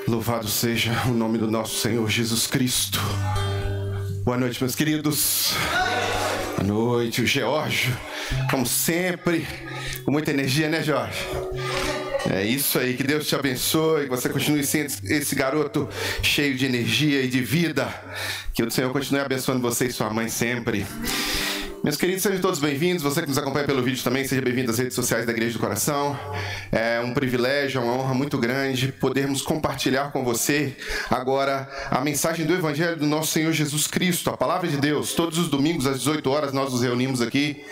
Louvado seja o nome do nosso Senhor Jesus Cristo. Boa noite, meus queridos. Boa noite, o Geórgio. Como sempre, com muita energia, né, Jorge? É isso aí, que Deus te abençoe, que você continue sendo esse garoto cheio de energia e de vida. Que o Senhor continue abençoando você e sua mãe sempre. Meus queridos, sejam todos bem-vindos. Você que nos acompanha pelo vídeo também, seja bem-vindo às redes sociais da Igreja do Coração. É um privilégio, é uma honra muito grande podermos compartilhar com você agora a mensagem do Evangelho do nosso Senhor Jesus Cristo, a Palavra de Deus. Todos os domingos às 18 horas nós nos reunimos aqui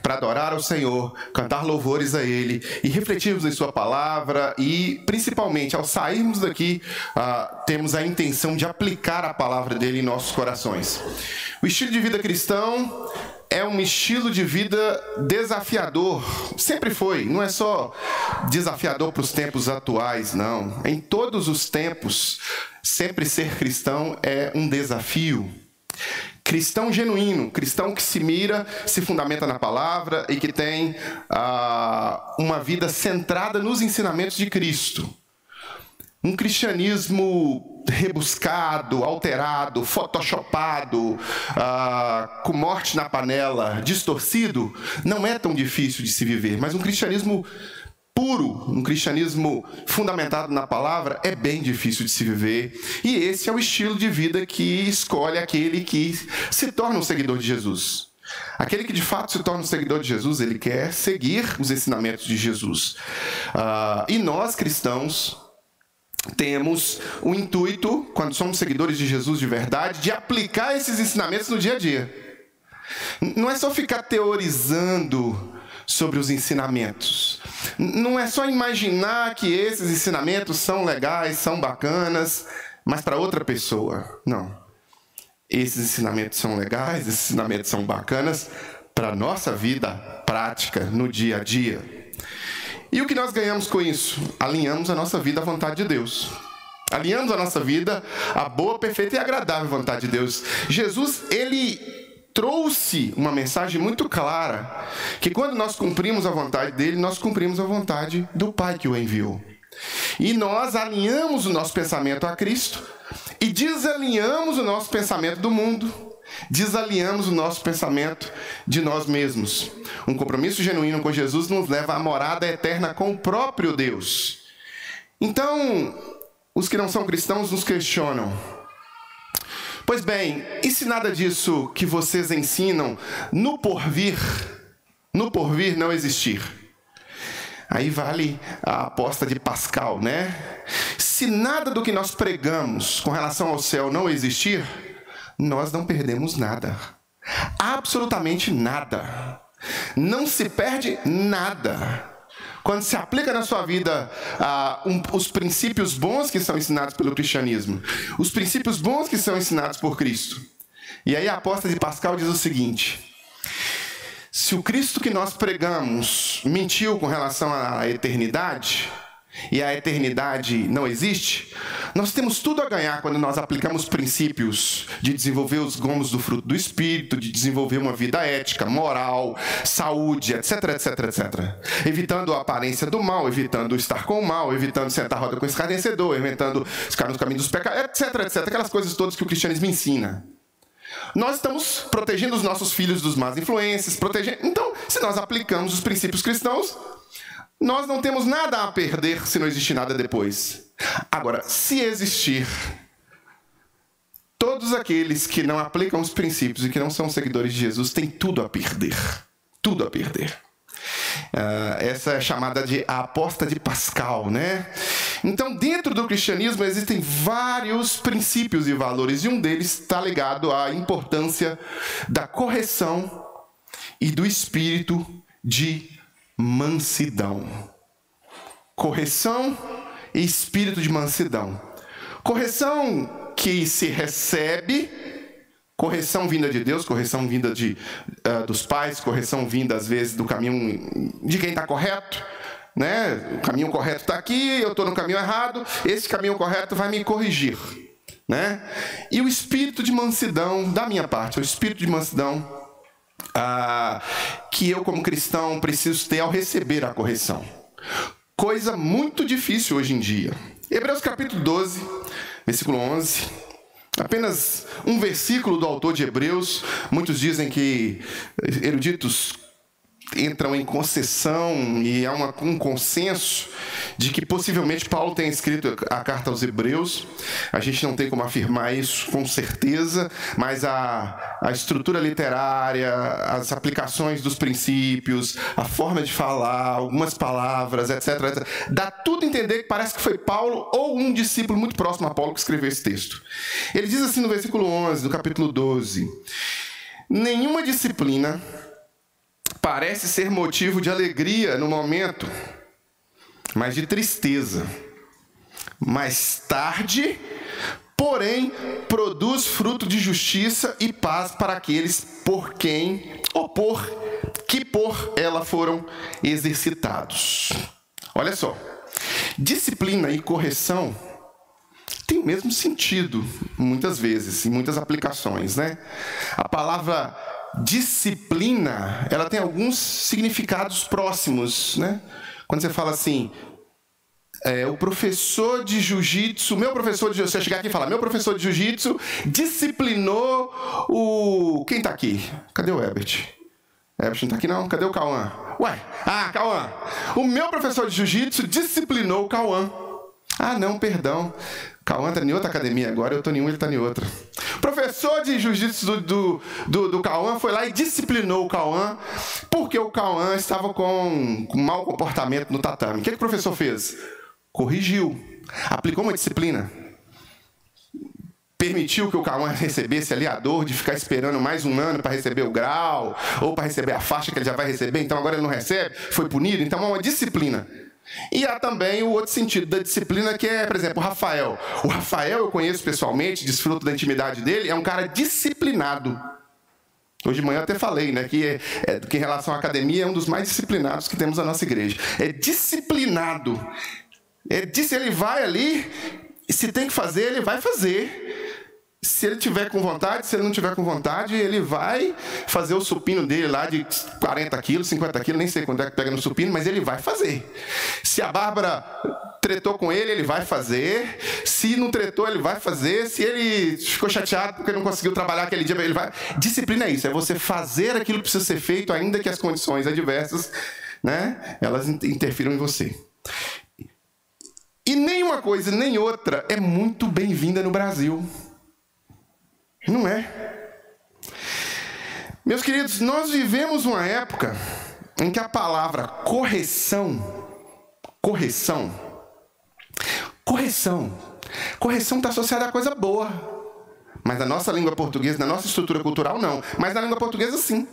para adorar ao Senhor, cantar louvores a Ele e refletirmos em Sua Palavra e, principalmente, ao sairmos daqui, temos a intenção de aplicar a Palavra dEle em nossos corações. O estilo de vida cristão é um estilo de vida desafiador, sempre foi, não é só desafiador para os tempos atuais, não. Em todos os tempos, sempre ser cristão é um desafio. Cristão genuíno, cristão que se mira, se fundamenta na palavra e que tem uma vida centrada nos ensinamentos de Cristo. Um cristianismo rebuscado, alterado, photoshopado, com morte na panela, distorcido, não é tão difícil de se viver. Mas um cristianismo puro, um cristianismo fundamentado na palavra, é bem difícil de se viver. E esse é o estilo de vida que escolhe aquele que se torna um seguidor de Jesus. Aquele que de fato se torna um seguidor de Jesus, ele quer seguir os ensinamentos de Jesus. E nós, cristãos, temos o intuito, quando somos seguidores de Jesus de verdade, de aplicar esses ensinamentos no dia a dia. Não é só ficar teorizando sobre os ensinamentos. Não é só imaginar que esses ensinamentos são legais, são bacanas, mas para outra pessoa. Não. Esses ensinamentos são legais, esses ensinamentos são bacanas para a nossa vida prática, no dia a dia. E o que nós ganhamos com isso? Alinhamos a nossa vida à vontade de Deus. Alinhamos a nossa vida à boa, perfeita e agradável vontade de Deus. Jesus, ele trouxe uma mensagem muito clara, que quando nós cumprimos a vontade dele, nós cumprimos a vontade do Pai que o enviou. E nós alinhamos o nosso pensamento a Cristo e desalinhamos o nosso pensamento do mundo. Desalinhamos o nosso pensamento de nós mesmos. Um compromisso genuíno com Jesus nos leva à morada eterna com o próprio Deus. Então, os que não são cristãos nos questionam: pois bem, e se nada disso que vocês ensinam no porvir não existir? Aí vale a aposta de Pascal, né? Se nada do que nós pregamos com relação ao céu não existir, nós não perdemos nada. Absolutamente nada. Não se perde nada. Quando se aplica na sua vida os princípios bons que são ensinados pelo cristianismo, os princípios bons que são ensinados por Cristo. E aí a aposta de Pascal diz o seguinte: se o Cristo que nós pregamos mentiu com relação à eternidade, e a eternidade não existe, nós temos tudo a ganhar quando nós aplicamos princípios de desenvolver os gomos do fruto do Espírito, de desenvolver uma vida ética, moral, saúde, etc, etc, etc. Evitando a aparência do mal, evitando estar com o mal, evitando sentar roda com escarnecedor, evitando ficar nos caminhos dos pecados, etc, etc. Aquelas coisas todas que o cristianismo ensina. Nós estamos protegendo os nossos filhos dos más influências, Então, se nós aplicamos os princípios cristãos, nós não temos nada a perder se não existir nada depois. Agora, se existir, todos aqueles que não aplicam os princípios e que não são seguidores de Jesus têm tudo a perder. Tudo a perder. Essa é chamada de a aposta de Pascal, né? Então, dentro do cristianismo existem vários princípios e valores, e um deles está ligado à importância da correção e do espírito de mansidão. Correção e espírito de mansidão. Correção que se recebe, correção vinda de Deus, correção vinda dos pais, correção vinda às vezes do caminho de quem está correto, né? O caminho correto está aqui, eu estou no caminho errado, esse caminho correto vai me corrigir, né? E o espírito de mansidão da minha parte, o espírito de mansidão que eu como cristão preciso ter ao receber a correção. Coisa muito difícil hoje em dia. Hebreus capítulo 12, versículo 11. Apenas um versículo do autor de Hebreus. Muitos dizem que eruditos entram em concessão e há um consenso de que possivelmente Paulo tenha escrito a carta aos Hebreus. A gente não tem como afirmar isso com certeza, mas a estrutura literária, as aplicações dos princípios, a forma de falar, algumas palavras, etc., dá tudo a entender que parece que foi Paulo ou um discípulo muito próximo a Paulo que escreveu esse texto. Ele diz assim no versículo 11 do capítulo 12: nenhuma disciplina parece ser motivo de alegria no momento, mas de tristeza. Mais tarde, porém, produz fruto de justiça e paz para aqueles por ela foram exercitados. Olha só, disciplina e correção tem o mesmo sentido, muitas vezes, em muitas aplicações, né? A palavra disciplina, ela tem alguns significados próximos, né? Quando você fala assim, o professor de jiu-jitsu, você chegar aqui e falar, meu professor de jiu-jitsu disciplinou quem tá aqui? Cadê o Herbert? Herbert não tá aqui não? Cadê o Cauã? Cauã. O meu professor de jiu-jitsu disciplinou o Cauã. Não, perdão. Cauã tá em outra academia agora, eu tô em uma, ele tá em outra. O professor de jiu-jitsu do Cauã foi lá e disciplinou o Cauã porque o Cauã estava com mau comportamento no tatame. O que o professor fez? Corrigiu. Aplicou uma disciplina. Permitiu que o Cauã recebesse ali a dor de ficar esperando mais um ano para receber o grau ou para receber a faixa que ele já vai receber, então agora ele não recebe, foi punido, então é uma disciplina. E há também o outro sentido da disciplina, que é, por exemplo, o Rafael. O Rafael eu conheço pessoalmente, desfruto da intimidade dele, é um cara disciplinado. Hoje de manhã eu até falei, né, que em relação à academia é um dos mais disciplinados que temos na nossa igreja. É disciplinado. Ele vai ali, se tem que fazer, ele vai fazer. Se ele tiver com vontade, se ele não tiver com vontade, ele vai fazer o supino dele lá de 40 quilos, 50 quilos, nem sei quando é que pega no supino, mas ele vai fazer. Se a Bárbara tretou com ele, ele vai fazer. Se não tretou, ele vai fazer. Se ele ficou chateado porque não conseguiu trabalhar aquele dia, ele vai. Disciplina é isso, é você fazer aquilo que precisa ser feito, ainda que as condições adversas, né, elas interfiram em você. E nem uma coisa, nem outra é muito bem-vinda no Brasil. Não é? Meus queridos, nós vivemos uma época em que a palavra correção está associada a coisa boa. Mas na nossa língua portuguesa, na nossa estrutura cultural, não. Mas na língua portuguesa, sim.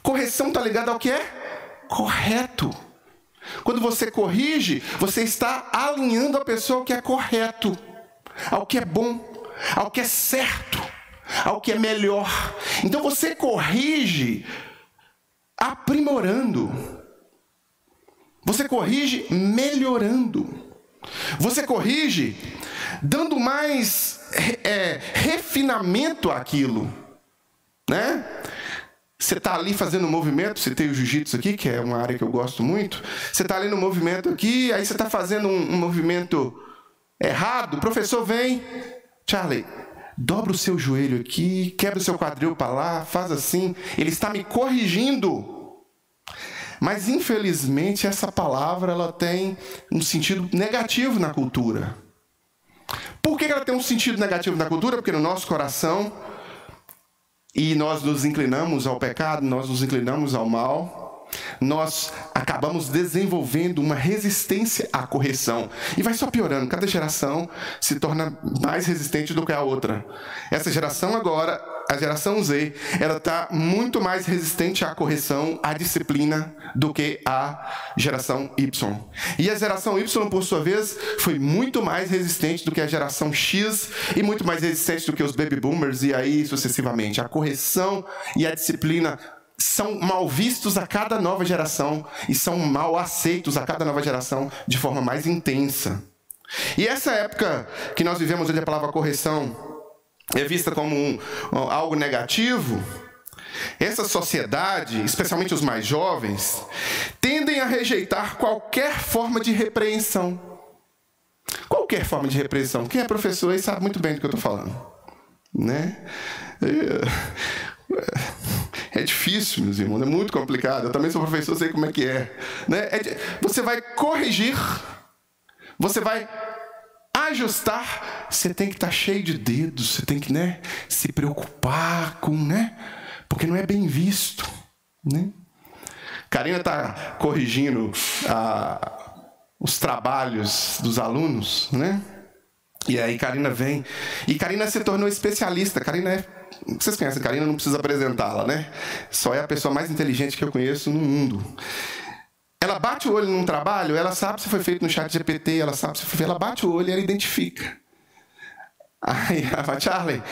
Correção está ligada ao que é correto. Quando você corrige, você está alinhando a pessoa ao que é correto, ao que é bom, ao que é certo, ao que é melhor. Então você corrige aprimorando. Você corrige melhorando. Você corrige dando mais refinamento àquilo, né? Você está ali fazendo um movimento, citei o jiu-jitsu aqui, que é uma área que eu gosto muito. Você está ali no movimento aqui, aí você está fazendo um movimento errado, o professor vem, Charlie, dobra o seu joelho aqui, quebra o seu quadril para lá, faz assim. Ele está me corrigindo. Mas, infelizmente, essa palavra ela tem um sentido negativo na cultura. Por que ela tem um sentido negativo na cultura? Porque no nosso coração, e nós nos inclinamos ao pecado, nós nos inclinamos ao mal, nós acabamos desenvolvendo uma resistência à correção. E vai só piorando. Cada geração se torna mais resistente do que a outra. Essa geração agora, a geração Z, ela está muito mais resistente à correção, à disciplina, do que a geração Y. E a geração Y, por sua vez, foi muito mais resistente do que a geração X e muito mais resistente do que os baby boomers e aí sucessivamente. A correção e a disciplina são mal vistos a cada nova geração e são mal aceitos a cada nova geração de forma mais intensa. E essa época que nós vivemos, onde a palavra correção é vista como algo negativo, essa sociedade, especialmente os mais jovens, tendem a rejeitar qualquer forma de repreensão. Qualquer forma de repreensão. Quem é professor aí sabe muito bem do que eu estou falando, né? É difícil, meus irmãos, é muito complicado. Eu também sou professor, sei como é que é, né? Você vai corrigir, você vai ajustar, você tem que estar cheio de dedos, você tem que, né, se preocupar com, né? Porque não é bem visto, né? Karina está corrigindo os trabalhos dos alunos, né? E aí Karina vem, e Karina se tornou especialista. Karina vocês conhecem a Karina, não precisa apresentá-la, né? Só é a pessoa mais inteligente que eu conheço no mundo. Ela bate o olho num trabalho, ela sabe se foi feito no ChatGPT, ela sabe se foi feito, ela bate o olho e ela identifica. Aí ela fala, Charlie,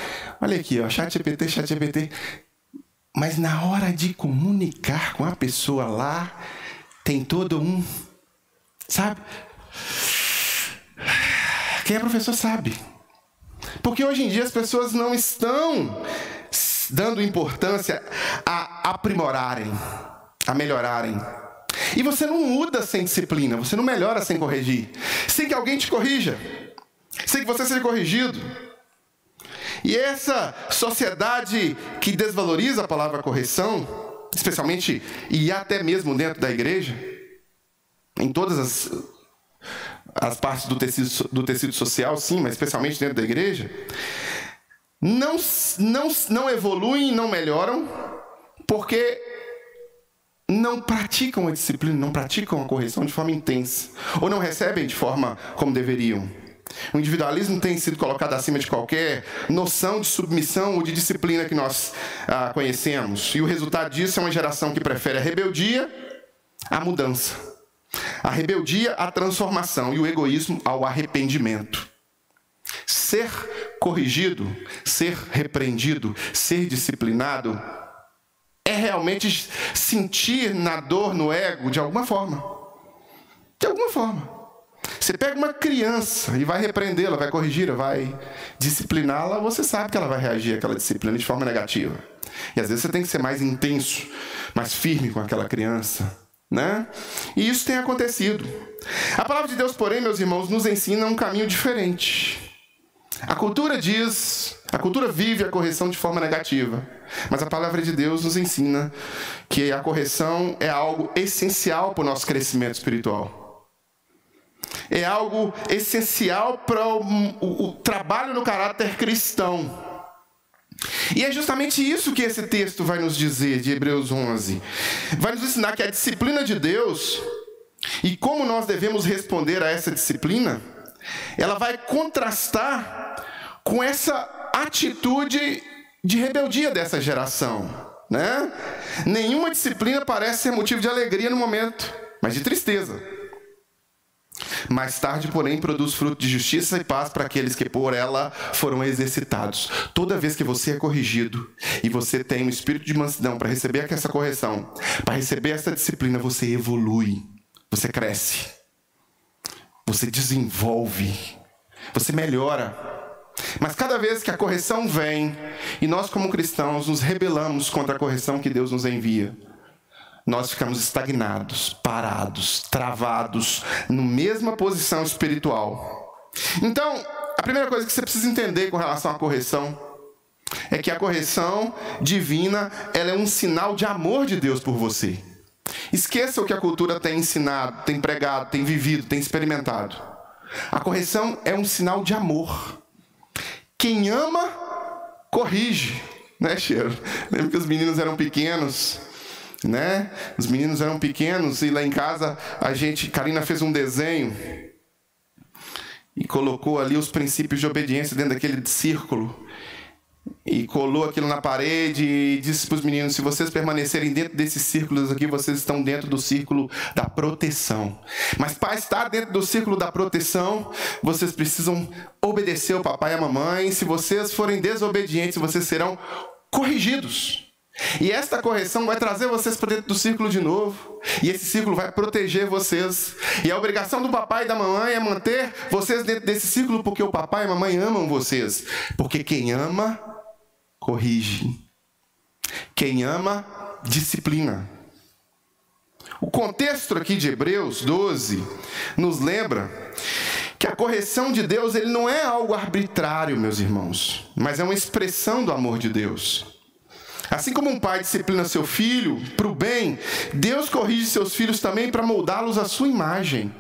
olha aqui, ó, ChatGPT. Mas na hora de comunicar com a pessoa lá, tem todo um, sabe? Quem é professor sabe. Porque hoje em dia as pessoas não estão dando importância a aprimorarem, a melhorarem. E você não muda sem disciplina, você não melhora sem corrigir. Sem que alguém te corrija, sem que você seja corrigido. E essa sociedade que desvaloriza a palavra correção, especialmente e até mesmo dentro da igreja, em todas as partes do tecido social, sim, mas especialmente dentro da igreja, não evoluem, não melhoram, porque não praticam a disciplina, não praticam a correção de forma intensa, ou não recebem de forma como deveriam. O individualismo tem sido colocado acima de qualquer noção de submissão ou de disciplina que nós conhecemos. E o resultado disso é uma geração que prefere a rebeldia à mudança. A rebeldia à transformação e o egoísmo ao arrependimento. Ser corrigido, ser repreendido, ser disciplinado é realmente sentir na dor, no ego, de alguma forma. De alguma forma. Você pega uma criança e vai repreendê-la, vai corrigi-la, vai discipliná-la, você sabe que ela vai reagir àquela disciplina de forma negativa. E às vezes você tem que ser mais intenso, mais firme com aquela criança, né? E isso tem acontecido. A palavra de Deus, porém, meus irmãos, nos ensina um caminho diferente. A cultura vive a correção de forma negativa. Mas a palavra de Deus nos ensina que a correção é algo essencial para o nosso crescimento espiritual. É algo essencial para o trabalho no caráter cristão. E é justamente isso que esse texto vai nos dizer, de Hebreus 11. Vai nos ensinar que a disciplina de Deus, e como nós devemos responder a essa disciplina, ela vai contrastar com essa atitude de rebeldia dessa geração, né? Nenhuma disciplina parece ser motivo de alegria no momento, mas de tristeza. Mais tarde, porém, produz fruto de justiça e paz para aqueles que por ela foram exercitados. Toda vez que você é corrigido e você tem um espírito de mansidão para receber essa correção, para receber essa disciplina, você evolui, você cresce, você desenvolve, você melhora. Mas cada vez que a correção vem e nós como cristãos nos rebelamos contra a correção que Deus nos envia, nós ficamos estagnados, parados, travados, na mesma posição espiritual. Então, a primeira coisa que você precisa entender com relação à correção é que a correção divina, ela é um sinal de amor de Deus por você. Esqueça o que a cultura tem ensinado, tem pregado, tem vivido, tem experimentado. A correção é um sinal de amor. Quem ama, corrige. Né, Cheiro? Lembra que os meninos eram pequenos, né? Os meninos eram pequenos e lá em casa Karina fez um desenho e colocou ali os princípios de obediência dentro daquele círculo e colou aquilo na parede e disse para os meninos: se vocês permanecerem dentro desses círculos aqui, vocês estão dentro do círculo da proteção. Mas para estar dentro do círculo da proteção, vocês precisam obedecer ao papai e à mamãe. Se vocês forem desobedientes, vocês serão corrigidos. E esta correção vai trazer vocês para dentro do círculo de novo. E esse círculo vai proteger vocês. E a obrigação do papai e da mamãe é manter vocês dentro desse círculo, porque o papai e a mamãe amam vocês. Porque quem ama, corrige. Quem ama, disciplina. O contexto aqui de Hebreus 12 nos lembra que a correção de Deus ele não é algo arbitrário, meus irmãos, mas é uma expressão do amor de Deus. Assim como um pai disciplina seu filho para o bem, Deus corrige seus filhos também para moldá-los à sua imagem.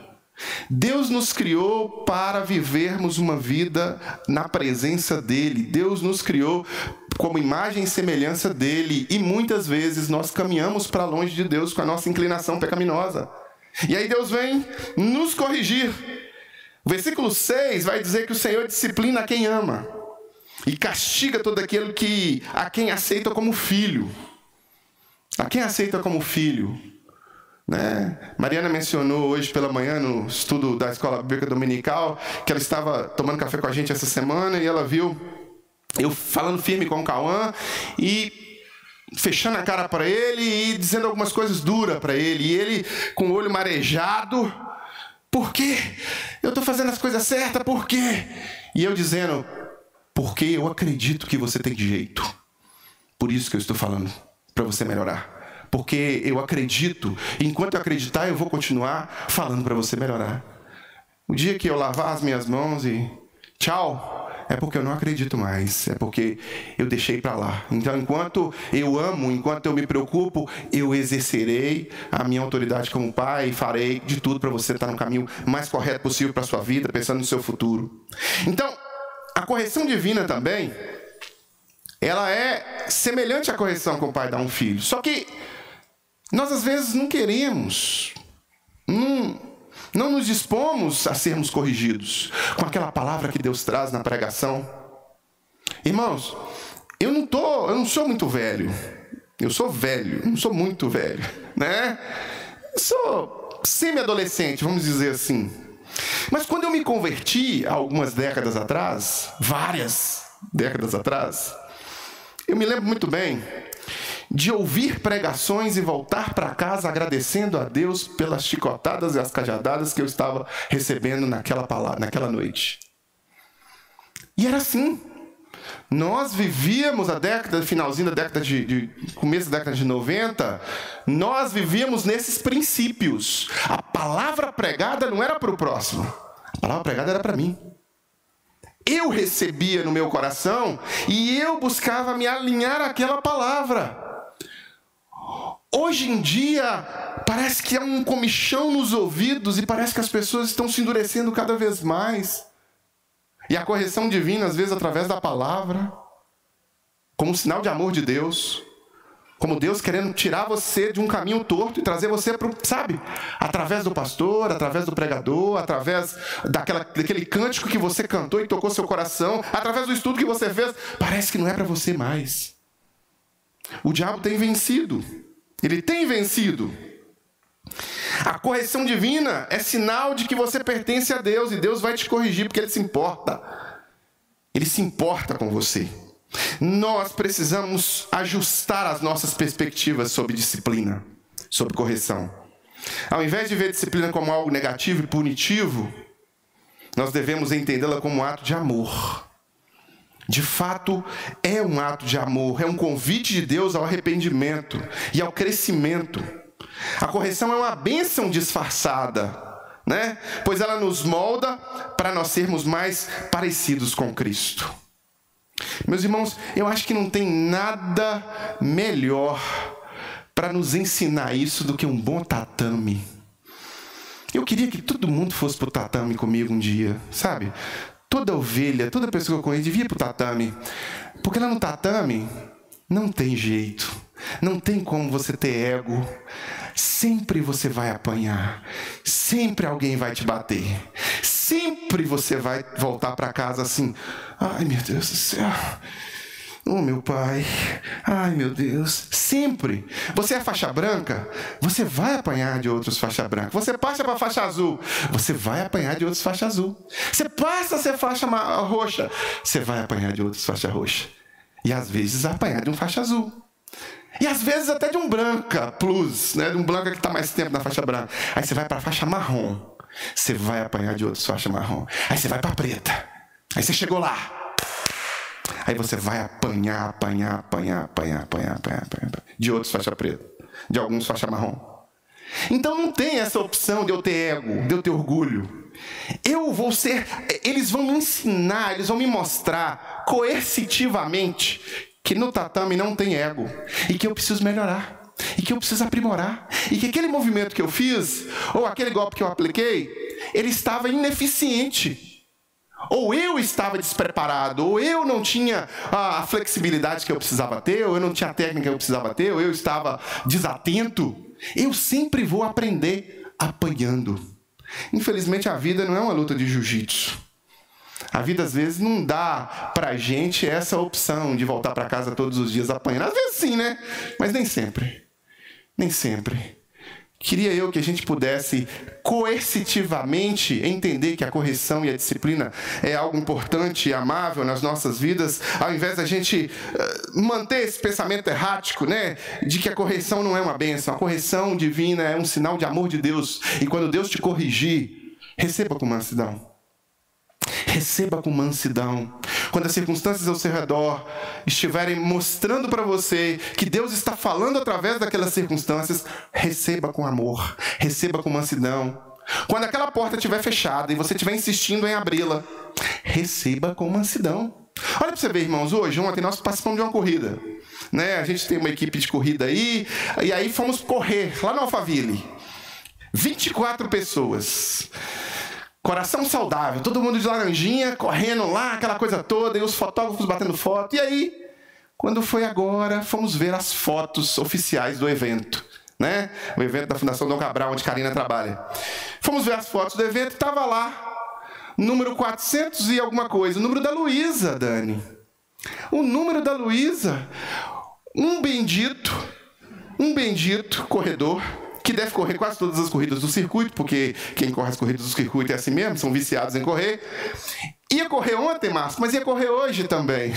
Deus nos criou para vivermos uma vida na presença dEle. Deus nos criou como imagem e semelhança dEle. E muitas vezes nós caminhamos para longe de Deus com a nossa inclinação pecaminosa. E aí Deus vem nos corrigir. O versículo 6 vai dizer que o Senhor disciplina a quem ama e castiga todo aquele a quem aceita como filho. A quem aceita como filho. Né? Mariana mencionou hoje pela manhã no estudo da Escola Bíblica Dominical que ela estava tomando café com a gente essa semana e ela viu eu falando firme com o Cauã e fechando a cara para ele e dizendo algumas coisas duras para ele. E ele com o olho marejado. Por quê? Eu estou fazendo as coisas certas, por quê? E eu dizendo, porque eu acredito que você tem jeito. Por isso que eu estou falando, para você melhorar. Porque eu acredito, e enquanto eu acreditar, eu vou continuar falando para você melhorar. O dia que eu lavar as minhas mãos e tchau, é porque eu não acredito mais, é porque eu deixei para lá. Então, enquanto eu amo, enquanto eu me preocupo, eu exercerei a minha autoridade como pai e farei de tudo para você estar no caminho mais correto possível para a sua vida, pensando no seu futuro. Então, a correção divina também, ela é semelhante à correção que o pai dá a um filho. Só que nós, às vezes, não queremos, não nos dispomos a sermos corrigidos com aquela palavra que Deus traz na pregação. Irmãos, eu não sou muito velho. Eu sou velho, não sou muito velho, né? Eu sou semi-adolescente, vamos dizer assim. Mas quando eu me converti, há algumas décadas atrás, várias décadas atrás, eu me lembro muito bem de ouvir pregações e voltar para casa agradecendo a Deus pelas chicotadas e as cajadadas que eu estava recebendo naquela noite. E era assim. Nós vivíamos finalzinho da década começo da década de 90, nós vivíamos nesses princípios. A palavra pregada não era para o próximo, a palavra pregada era para mim. Eu recebia no meu coração e eu buscava me alinhar àquela palavra. Hoje em dia, parece que há um comichão nos ouvidos e parece que as pessoas estão se endurecendo cada vez mais. E a correção divina, às vezes, através da palavra, como um sinal de amor de Deus, como Deus querendo tirar você de um caminho torto e trazer você para o, sabe? Através do pastor, através do pregador, através daquele cântico que você cantou e tocou seu coração, através do estudo que você fez, parece que não é para você mais. O diabo tem vencido. Ele tem vencido. A correção divina é sinal de que você pertence a Deus e Deus vai te corrigir porque Ele se importa. Ele se importa com você. Nós precisamos ajustar as nossas perspectivas sobre disciplina, sobre correção. Ao invés de ver disciplina como algo negativo e punitivo, nós devemos entendê-la como um ato de amor. De fato, é um ato de amor, é um convite de Deus ao arrependimento e ao crescimento. A correção é uma bênção disfarçada, né? Pois ela nos molda para nós sermos mais parecidos com Cristo. Meus irmãos, eu acho que não tem nada melhor para nos ensinar isso do que um bom tatame. Eu queria que todo mundo fosse para o tatame comigo um dia, sabe? Toda ovelha, toda pessoa que eu conheço devia ir para o tatame. Porque lá no tatame não tem jeito. Não tem como você ter ego. Sempre você vai apanhar. Sempre alguém vai te bater. Sempre você vai voltar para casa assim. Ai, meu Deus do céu. Oh, meu pai. Ai, meu Deus. Sempre. Você é faixa branca, você vai apanhar de outros faixa branca. Você passa para faixa azul, você vai apanhar de outros faixa azul. Você passa a ser faixa roxa, você vai apanhar de outros faixa roxa. E às vezes apanhar de um faixa azul. E às vezes até de um branca plus, né? De um branca que está mais tempo na faixa branca. Aí você vai para a faixa marrom, você vai apanhar de outros faixa marrom. Aí você vai para a preta. Aí você chegou lá. Aí você vai apanhar de outros faixa preta, de alguns faixa marrom. Então não tem essa opção de eu ter ego, de eu ter orgulho. Eles vão me ensinar, eles vão me mostrar coercitivamente que no tatame não tem ego e que eu preciso melhorar e que eu preciso aprimorar e que aquele movimento que eu fiz ou aquele golpe que eu apliquei, ele estava ineficiente. Ou eu estava despreparado, ou eu não tinha a flexibilidade que eu precisava ter, ou eu não tinha a técnica que eu precisava ter, ou eu estava desatento. Eu sempre vou aprender apanhando. Infelizmente, a vida não é uma luta de jiu-jitsu. A vida, às vezes, não dá pra gente essa opção de voltar para casa todos os dias apanhando. Às vezes sim, né? Mas nem sempre. Nem sempre. Queria eu que a gente pudesse coercitivamente entender que a correção e a disciplina é algo importante e amável nas nossas vidas, ao invés da gente manter esse pensamento errático, né, de que a correção não é uma bênção. A correção divina é um sinal de amor de Deus. E quando Deus te corrigir, receba com mansidão. Receba com mansidão. Quando as circunstâncias ao seu redor estiverem mostrando para você que Deus está falando através daquelas circunstâncias, receba com amor, receba com mansidão. Quando aquela porta estiver fechada e você estiver insistindo em abri-la, receba com mansidão. Olha para você ver, irmãos, ontem nós participamos de uma corrida, né? A gente tem uma equipe de corrida aí, e aí fomos correr lá no Alphaville. 24 pessoas. Coração saudável, todo mundo de laranjinha, correndo lá, aquela coisa toda, e os fotógrafos batendo foto. E aí, quando foi agora, fomos ver as fotos oficiais do evento, né? O evento da Fundação Dom Cabral, onde Karina trabalha. Fomos ver as fotos do evento e estava lá, número 400 e alguma coisa, o número da Luísa, Dani. O número da Luísa, um bendito corredor, que deve correr quase todas as corridas do circuito, porque quem corre as corridas do circuito é assim mesmo, são viciados em correr. Ia correr ontem, Márcio, mas ia correr hoje também.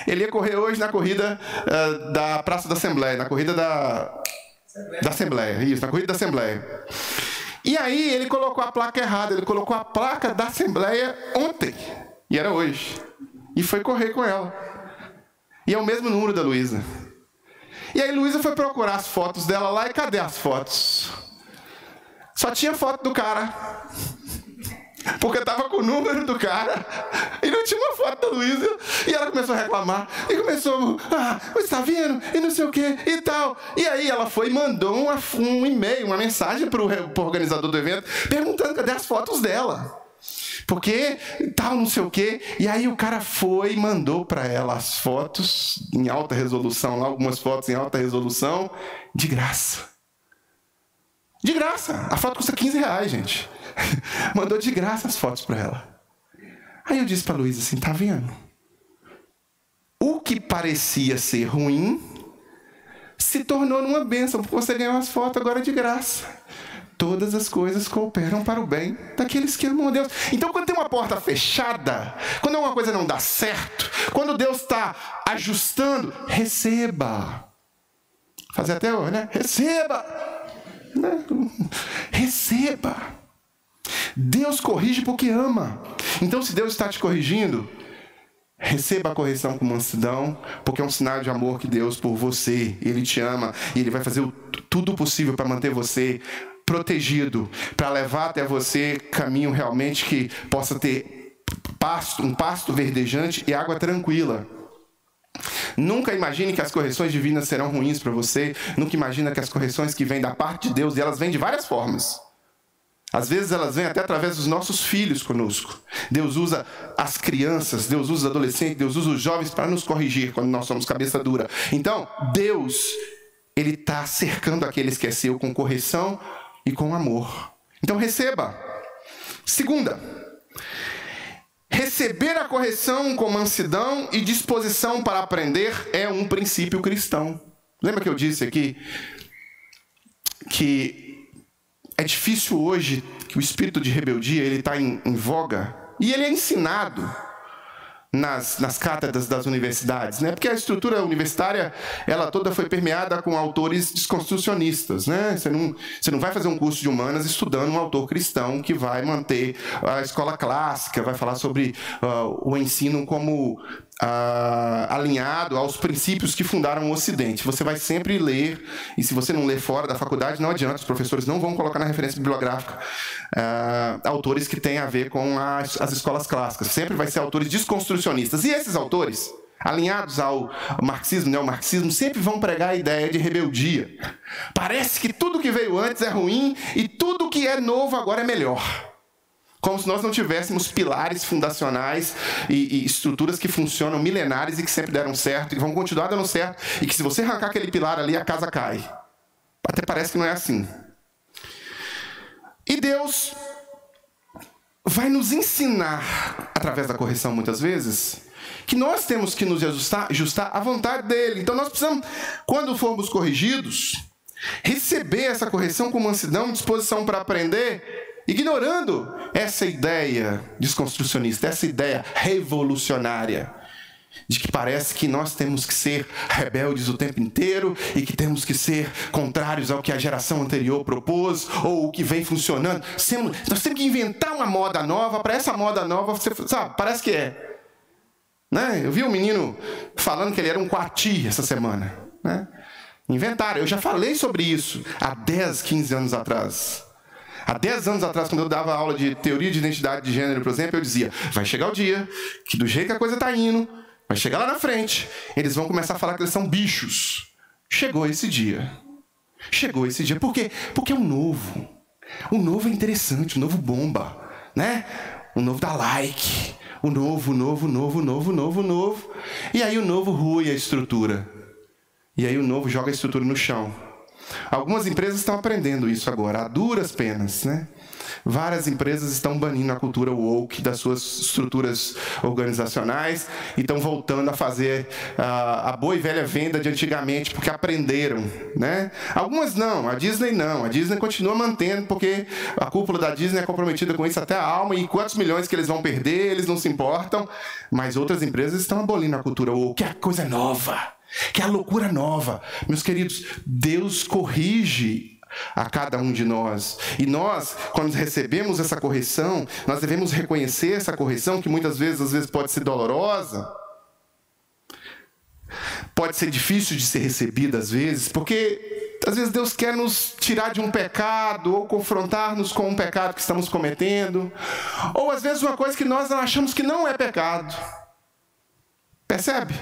Ele ia correr hoje na corrida da Praça da Assembleia, na corrida da Assembleia, isso, na corrida da Assembleia. E aí ele colocou a placa errada, ele colocou a placa da Assembleia ontem, e era hoje. E foi correr com ela. E é o mesmo número da Luísa. E aí Luísa foi procurar as fotos dela lá, e cadê as fotos? Só tinha foto do cara. Porque estava com o número do cara e não tinha uma foto da Luísa. E ela começou a reclamar. E começou, você está vendo? E não sei o que e tal. E aí ela foi e mandou um e-mail, uma mensagem para o organizador do evento, perguntando cadê as fotos dela. Porque tal, não sei o quê. E aí o cara foi e mandou para ela as fotos em alta resolução, lá algumas fotos em alta resolução, de graça. De graça. A foto custa R$15, gente. Mandou de graça as fotos para ela. Aí eu disse para a Luísa assim, tá vendo? O que parecia ser ruim se tornou numa bênção, porque você ganhou as fotos agora de graça. Todas as coisas cooperam para o bem daqueles que amam a Deus. Então, quando tem uma porta fechada, quando alguma coisa não dá certo, quando Deus está ajustando, receba. Fazer até hoje, né? Receba. Receba. Deus corrige porque ama. Então, se Deus está te corrigindo, receba a correção com mansidão, porque é um sinal de amor que Deus por você. Ele te ama e Ele vai fazer tudo possível para manter você protegido, para levar até você caminho realmente que possa ter um pasto verdejante e água tranquila. Nunca imagine que as correções divinas serão ruins para você. Nunca imagine que as correções que vêm da parte de Deus, e elas vêm de várias formas. Às vezes elas vêm até através dos nossos filhos conosco. Deus usa as crianças, Deus usa os adolescentes, Deus usa os jovens para nos corrigir quando nós somos cabeça dura. Então, Deus, Ele está cercando aqueles que é seu com correção e com amor. Então receba. Segunda, receber a correção com mansidão e disposição para aprender é um princípio cristão. Lembra que eu disse aqui que é difícil hoje, que o espírito de rebeldia ele está em voga e ele é ensinado nas cátedras das universidades, né? Porque a estrutura universitária, ela toda foi permeada com autores desconstrucionistas, né? Você não vai fazer um curso de humanas estudando um autor cristão que vai manter a escola clássica, vai falar sobre o ensino como alinhado aos princípios que fundaram o Ocidente. Você vai sempre ler, e se você não ler fora da faculdade, não adianta, os professores não vão colocar na referência bibliográfica autores que têm a ver com as escolas clássicas. Sempre vai ser autores desconstrucionistas. E esses autores, alinhados ao marxismo, neomarxismo, sempre vão pregar a ideia de rebeldia. Parece que tudo que veio antes é ruim e tudo que é novo agora é melhor. Como se nós não tivéssemos pilares fundacionais e estruturas que funcionam milenares e que sempre deram certo, e que vão continuar dando certo, e que se você arrancar aquele pilar ali, a casa cai. Até parece que não é assim. E Deus vai nos ensinar, através da correção muitas vezes, que nós temos que nos ajustar à vontade dele. Então nós precisamos, quando formos corrigidos, receber essa correção com mansidão, disposição para aprender, ignorando essa ideia desconstrucionista, essa ideia revolucionária, de que parece que nós temos que ser rebeldes o tempo inteiro e que temos que ser contrários ao que a geração anterior propôs ou o que vem funcionando. Nós temos que inventar uma moda nova. Para essa moda nova, você sabe, parece que é. Né? Eu vi um menino falando que ele era um coati essa semana. Né? Inventaram. Eu já falei sobre isso há 10, 15 anos atrás. Há 10 anos atrás, quando eu dava aula de teoria de identidade de gênero, por exemplo, eu dizia, vai chegar o dia que do jeito que a coisa está indo, vai chegar lá na frente, eles vão começar a falar que eles são bichos. Chegou esse dia. Chegou esse dia. Por quê? Porque é um novo. O novo é interessante, o novo bomba. Né? O novo dá like. O novo. E aí o novo rui a estrutura. E aí o novo joga a estrutura no chão. Algumas empresas estão aprendendo isso agora, a duras penas, né? Várias empresas estão banindo a cultura woke das suas estruturas organizacionais e estão voltando a fazer a boa e velha venda de antigamente, porque aprenderam, né? Algumas não, a Disney não. A Disney continua mantendo, porque a cúpula da Disney é comprometida com isso até a alma, e quantos milhões que eles vão perder, eles não se importam. Mas outras empresas estão abolindo a cultura woke, que é coisa nova. Que é a loucura nova. Meus queridos, Deus corrige a cada um de nós. E nós, quando recebemos essa correção, nós devemos reconhecer essa correção, que muitas vezes, às vezes pode ser dolorosa, pode ser difícil de ser recebida às vezes, porque às vezes Deus quer nos tirar de um pecado, ou confrontar-nos com um pecado que estamos cometendo, ou às vezes uma coisa que nós achamos que não é pecado. Percebe?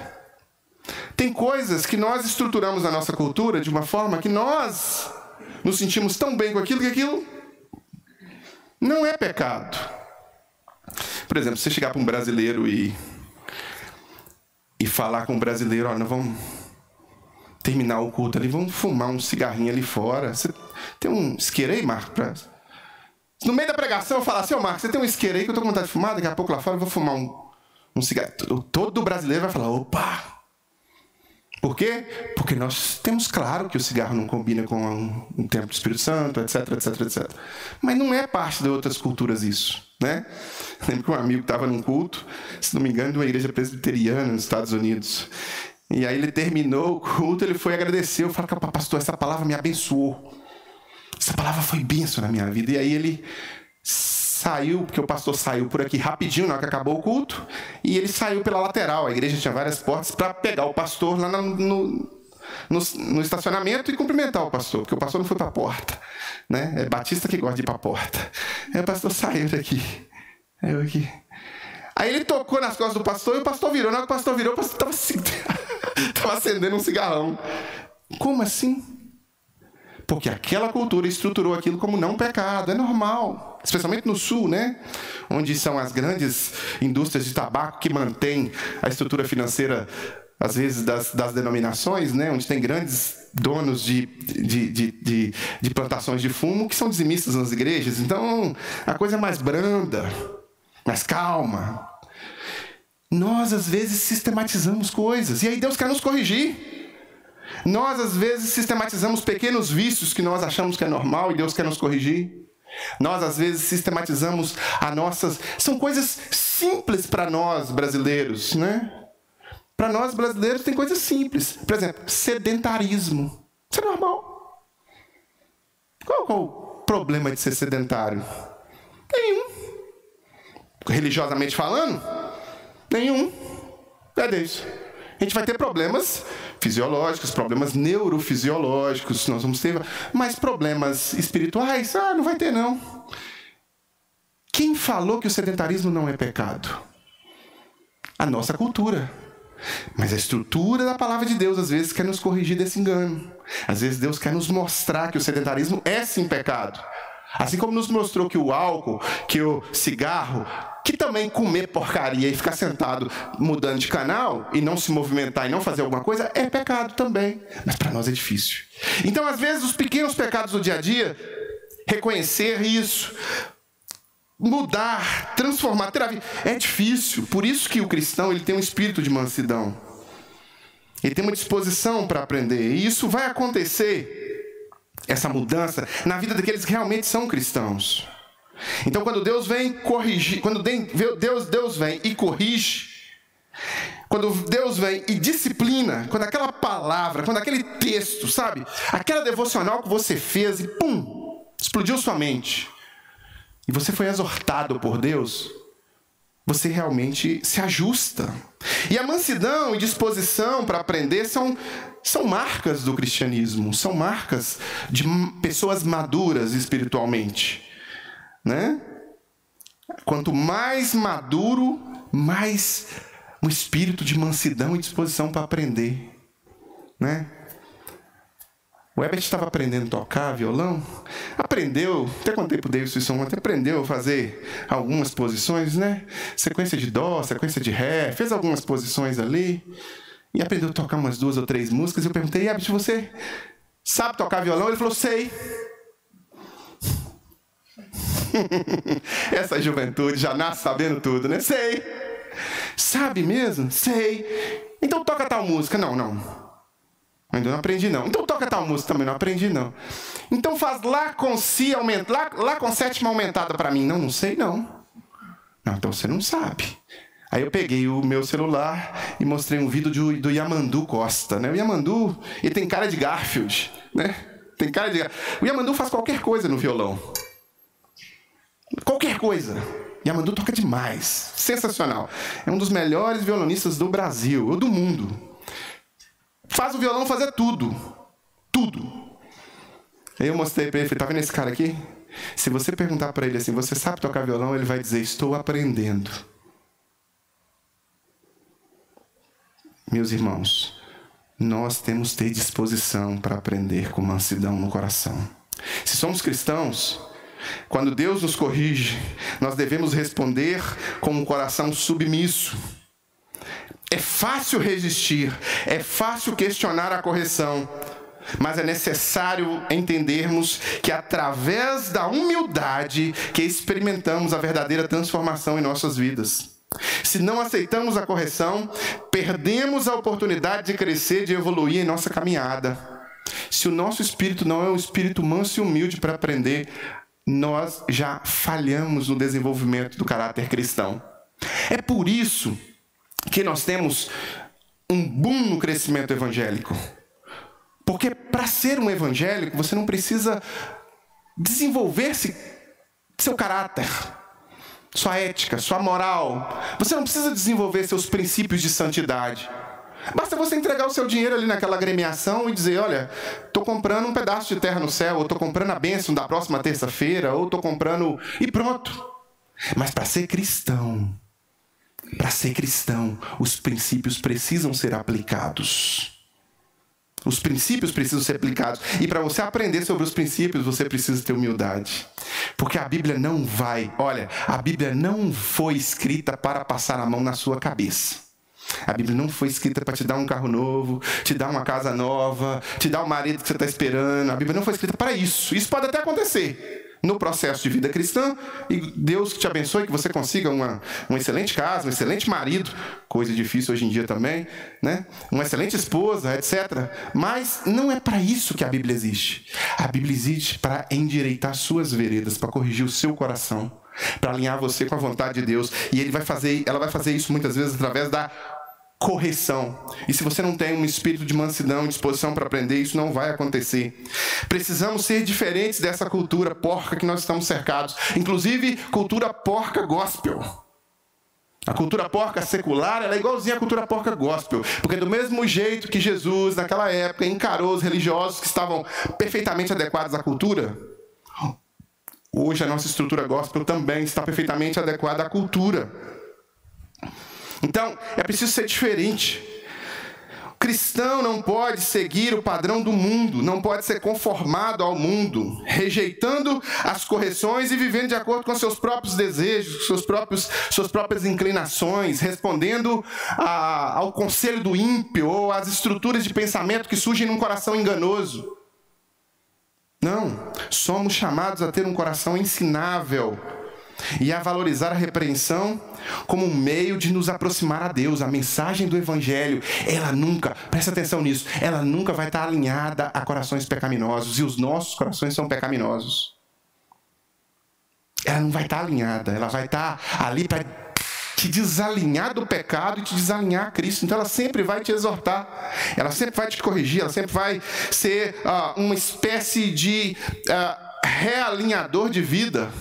Tem coisas que nós estruturamos na nossa cultura de uma forma que nós nos sentimos tão bem com aquilo que aquilo não é pecado. Por exemplo, você chegar para um brasileiro e falar com um brasileiro, olha, nós vamos terminar o culto ali, vamos fumar um cigarrinho ali fora. Você tem um isqueiro aí, Marco? No meio da pregação eu falar assim, ô Marco, você tem um isqueiro aí que eu estou com vontade de fumar? Daqui a pouco lá fora eu vou fumar um cigarro. Todo brasileiro vai falar, opa! Por quê? Porque nós temos claro que o cigarro não combina com um tempo do Espírito Santo, etc. Mas não é parte de outras culturas isso, né? Lembro que um amigo estava num culto, se não me engano, de uma igreja presbiteriana nos Estados Unidos. E aí ele terminou o culto, ele foi agradecer. Eu falei, pastor, essa palavra me abençoou. Essa palavra foi bênção na minha vida. E aí ele saiu, porque o pastor saiu por aqui rapidinho, na hora que acabou o culto, e ele saiu pela lateral. A igreja tinha várias portas para pegar o pastor lá no estacionamento e cumprimentar o pastor, porque o pastor não foi para a porta, né? É batista que gosta de ir para a porta. Aí o pastor saiu daqui. Eu aqui. Aí ele tocou nas costas do pastor e o pastor virou. Na hora que o pastor virou, o pastor estava assim, tava acendendo um cigarrão. Como assim? Porque aquela cultura estruturou aquilo como não pecado, é normal. Especialmente no sul, né? Onde são as grandes indústrias de tabaco que mantêm a estrutura financeira, às vezes, das denominações, né? Onde tem grandes donos de plantações de fumo que são dizimistas nas igrejas. Então, a coisa é mais branda, mais calma. Nós, às vezes, sistematizamos coisas. E aí Deus quer nos corrigir. Nós, às vezes, sistematizamos pequenos vícios que nós achamos que é normal e Deus quer nos corrigir. Nós, às vezes, sistematizamos São coisas simples para nós, brasileiros, né? Para nós, brasileiros, tem coisas simples. Por exemplo, sedentarismo. Isso é normal. Qual é o problema de ser sedentário? Nenhum. Religiosamente falando? Nenhum. Cadê isso? A gente vai ter problemas fisiológicos, problemas neurofisiológicos, nós vamos ter, mas problemas espirituais, não vai ter não. Quem falou que o sedentarismo não é pecado? A nossa cultura. Mas a estrutura da palavra de Deus, às vezes, quer nos corrigir desse engano. Às vezes, Deus quer nos mostrar que o sedentarismo é sim pecado. Assim como nos mostrou que o álcool, que o cigarro, que também comer porcaria e ficar sentado mudando de canal e não se movimentar e não fazer alguma coisa, é pecado também. Mas para nós é difícil. Então, às vezes, os pequenos pecados do dia a dia, reconhecer isso, mudar, transformar, ter a vida, é difícil. Por isso que o cristão ele tem um espírito de mansidão. Ele tem uma disposição para aprender. E isso vai acontecer, essa mudança, na vida daqueles que realmente são cristãos. Então, quando Deus vem corrigir, quando Deus vem e corrige, quando Deus vem e disciplina, quando aquela palavra, quando aquele texto, sabe? Aquela devocional que você fez e pum, explodiu sua mente. E você foi exortado por Deus, você realmente se ajusta. E a mansidão e disposição para aprender são marcas do cristianismo, são marcas de pessoas maduras espiritualmente, né? Quanto mais maduro, mais um espírito de mansidão e disposição para aprender, né? O Herbert estava aprendendo a tocar violão, aprendeu, até contei para o Davidson ontem, aprendeu a fazer algumas posições, né? Sequência de dó, sequência de ré, fez algumas posições ali, e aprendeu a tocar umas 2 ou 3 músicas. Eu perguntei, Herbert, você sabe tocar violão? Ele falou, sei. Essa juventude já nasce sabendo tudo, né? Sei. Sabe mesmo? Sei. Então toca tal música. Não. Ainda não aprendi, não. Então toca tal música, também não aprendi, não. Então faz Lá com Si, lá com sétima aumentada para mim. Não sei, não. Não, então você não sabe. Aí eu peguei o meu celular e mostrei um vídeo do Yamandu Costa, né? O Yamandu, ele tem cara de Garfield, né? Tem cara de Garfield. O Yamandu faz qualquer coisa no violão. Qualquer coisa. Yamandu toca demais. Sensacional. É um dos melhores violonistas do Brasil, ou do mundo. Faz o violão fazer tudo. Tudo. Aí eu mostrei para ele, falei, tá vendo esse cara aqui? Se você perguntar para ele assim, você sabe tocar violão? Ele vai dizer, estou aprendendo. Meus irmãos, nós temos que ter disposição para aprender com mansidão no coração. Se somos cristãos, quando Deus nos corrige, nós devemos responder com um coração submisso. É fácil resistir, é fácil questionar a correção, mas é necessário entendermos que através da humildade que experimentamos a verdadeira transformação em nossas vidas. Se não aceitamos a correção, perdemos a oportunidade de crescer, de evoluir em nossa caminhada. Se o nosso espírito não é um espírito manso e humilde para aprender, nós já falhamos no desenvolvimento do caráter cristão. É por isso que nós temos um boom no crescimento evangélico. Porque para ser um evangélico, você não precisa desenvolver seu caráter, sua ética, sua moral. Você não precisa desenvolver seus princípios de santidade. Basta você entregar o seu dinheiro ali naquela agremiação e dizer, olha, estou comprando um pedaço de terra no céu, ou estou comprando a bênção da próxima terça-feira, ou estou comprando... E pronto. Mas para ser cristão, os princípios precisam ser aplicados. Os princípios precisam ser aplicados. E para você aprender sobre os princípios, você precisa ter humildade. Porque a Bíblia não vai... Olha, a Bíblia não foi escrita para passar a mão na sua cabeça. A Bíblia não foi escrita para te dar um carro novo, te dar uma casa nova, te dar o marido que você está esperando. A Bíblia não foi escrita para isso. Isso pode até acontecer no processo de vida cristã, e Deus que te abençoe, que você consiga uma excelente casa, um excelente marido, coisa difícil hoje em dia também, né? Uma excelente esposa, etc. Mas não é para isso que a Bíblia existe. A Bíblia existe para endireitar suas veredas, para corrigir o seu coração, para alinhar você com a vontade de Deus. E ela vai fazer isso muitas vezes através da correção. E se você não tem um espírito de mansidão e disposição para aprender, isso não vai acontecer. Precisamos ser diferentes dessa cultura porca que nós estamos cercados. Inclusive, cultura porca gospel. A cultura porca secular, ela é igualzinha à cultura porca gospel. Porque do mesmo jeito que Jesus, naquela época, encarou os religiosos que estavam perfeitamente adequados à cultura, hoje a nossa estrutura gospel também está perfeitamente adequada à cultura. Então, é preciso ser diferente. O cristão não pode seguir o padrão do mundo, não pode ser conformado ao mundo, rejeitando as correções e vivendo de acordo com seus próprios desejos, suas próprias inclinações, respondendo ao conselho do ímpio ou às estruturas de pensamento que surgem num coração enganoso. Não, somos chamados a ter um coração ensinável e a valorizar a repreensão como um meio de nos aproximar a Deus. A mensagem do Evangelho, ela nunca, presta atenção nisso, ela nunca vai estar alinhada a corações pecaminosos, e os nossos corações são pecaminosos. Ela não vai estar alinhada, ela vai estar ali para te desalinhar do pecado e te desalinhar a Cristo. Então ela sempre vai te exortar, ela sempre vai te corrigir, ela sempre vai ser uma espécie de realinhador de vida.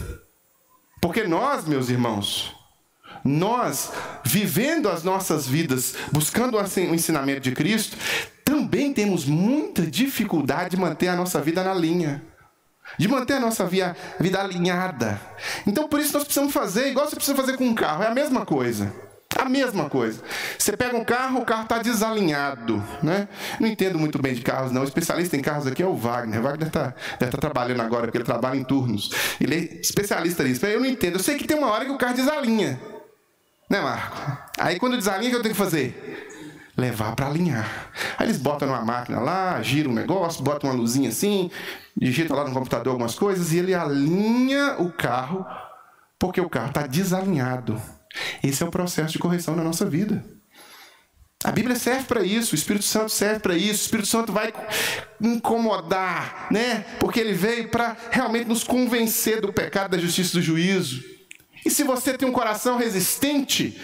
Porque nós, meus irmãos, nós, vivendo as nossas vidas, buscando o ensinamento de Cristo, também temos muita dificuldade de manter a nossa vida na linha, de manter a nossa vida alinhada. Então, por isso, nós precisamos fazer igual você precisa fazer com um carro, é a mesma coisa. A mesma coisa. Você pega um carro, o carro está desalinhado, né? Não entendo muito bem de carros, não. O especialista em carros aqui é o Wagner. O Wagner deve estar trabalhando agora, porque ele trabalha em turnos. Ele é especialista nisso. Eu não entendo. Eu sei que tem uma hora que o carro desalinha. Né, Marco? Aí, quando desalinha, o que eu tenho que fazer? Levar para alinhar. Aí eles botam numa máquina lá, giram um negócio, botam uma luzinha assim, digita lá no computador algumas coisas e ele alinha o carro, porque o carro está desalinhado. Esse é o processo de correção na nossa vida. A Bíblia serve para isso, o Espírito Santo serve para isso. O Espírito Santo vai incomodar, né? Porque ele veio para realmente nos convencer do pecado, da justiça e do juízo. E se você tem um coração resistente,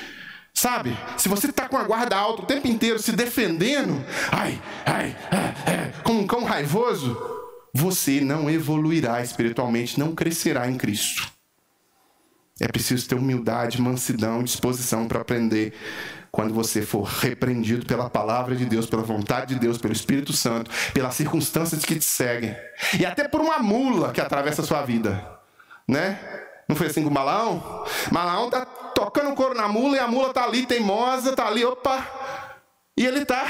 sabe? Se você está com a guarda alta o tempo inteiro se defendendo, como um cão raivoso, você não evoluirá espiritualmente, não crescerá em Cristo. É preciso ter humildade, mansidão, disposição para aprender quando você for repreendido pela palavra de Deus, pela vontade de Deus, pelo Espírito Santo, pelas circunstâncias que te seguem. E até por uma mula que atravessa a sua vida. Né? Não foi assim com o Balaão? Balaão está tocando couro na mula e a mula está ali teimosa, está ali, opa. E ele está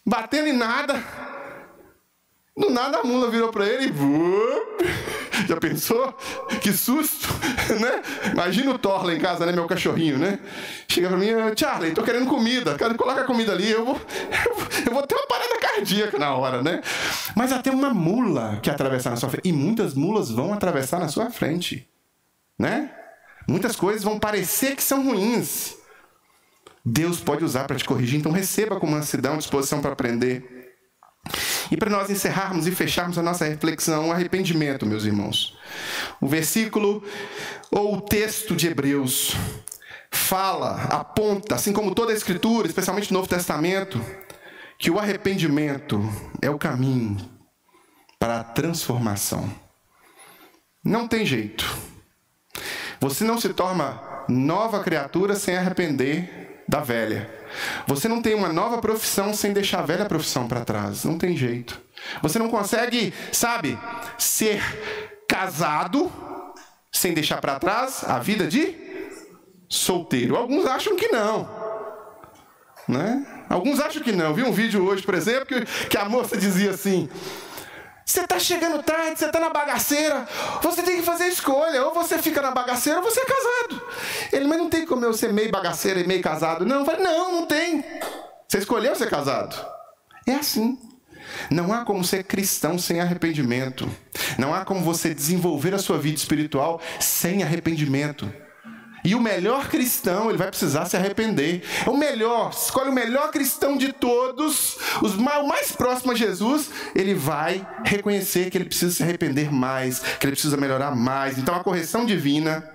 batendo em nada. Do nada a mula virou para ele e... Já pensou? Que susto, né? Imagina o Thor lá em casa, né? Meu cachorrinho, né? Chega para mim, Charlie, tô querendo comida. Coloca a comida ali, eu vou ter uma parada cardíaca na hora, né? Mas até uma mula que atravessar na sua frente. E muitas mulas vão atravessar na sua frente, né? Muitas coisas vão parecer que são ruins. Deus pode usar para te corrigir, então receba com mansidão, disposição para aprender. E para nós encerrarmos e fecharmos a nossa reflexão, o arrependimento, meus irmãos. O versículo ou o texto de Hebreus fala, aponta, assim como toda a Escritura, especialmente no Novo Testamento, que o arrependimento é o caminho para a transformação. Não tem jeito. Você não se torna nova criatura sem arrepender da velha. Você não tem uma nova profissão sem deixar a velha profissão para trás. Não tem jeito. Você não consegue, sabe, ser casado sem deixar para trás a vida de solteiro. Alguns acham que não. Né? Alguns acham que não. Eu vi um vídeo hoje, por exemplo, que a moça dizia assim: você está chegando tarde, você está na bagaceira, você tem que fazer escolha, ou você fica na bagaceira ou você é casado. Ele, mas não tem como eu ser meio bagaceira e meio casado. Não, eu falei, não tem. Você escolheu ser casado. É assim. Não há como ser cristão sem arrependimento. Não há como você desenvolver a sua vida espiritual sem arrependimento. E o melhor cristão, ele vai precisar se arrepender. O melhor, escolhe o melhor cristão de todos, o mais próximo a Jesus, ele vai reconhecer que ele precisa se arrepender mais, que ele precisa melhorar mais. Então a correção divina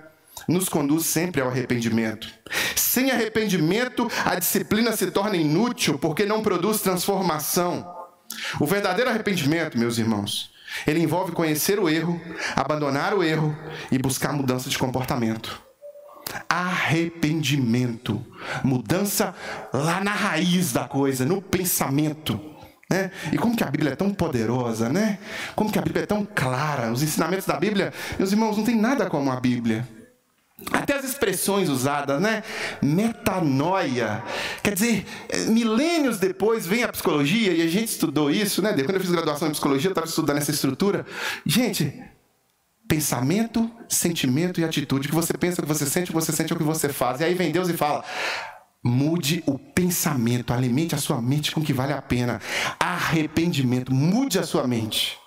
nos conduz sempre ao arrependimento. Sem arrependimento, a disciplina se torna inútil, porque não produz transformação. O verdadeiro arrependimento, meus irmãos, ele envolve conhecer o erro, abandonar o erro e buscar mudança de comportamento. Arrependimento. Mudança lá na raiz da coisa, no pensamento. Né? E como que a Bíblia é tão poderosa, né? Como que a Bíblia é tão clara. Os ensinamentos da Bíblia, meus irmãos, não tem nada como a Bíblia. Até as expressões usadas, né? Metanoia. Quer dizer, milênios depois vem a psicologia, e a gente estudou isso, né? Quando eu fiz graduação em psicologia, eu estava estudando essa estrutura. Gente, pensamento, sentimento e atitude. O que você pensa, o que você sente é o que você faz. E aí vem Deus e fala: mude o pensamento, alimente a sua mente com o que vale a pena. Arrependimento, mude a sua mente.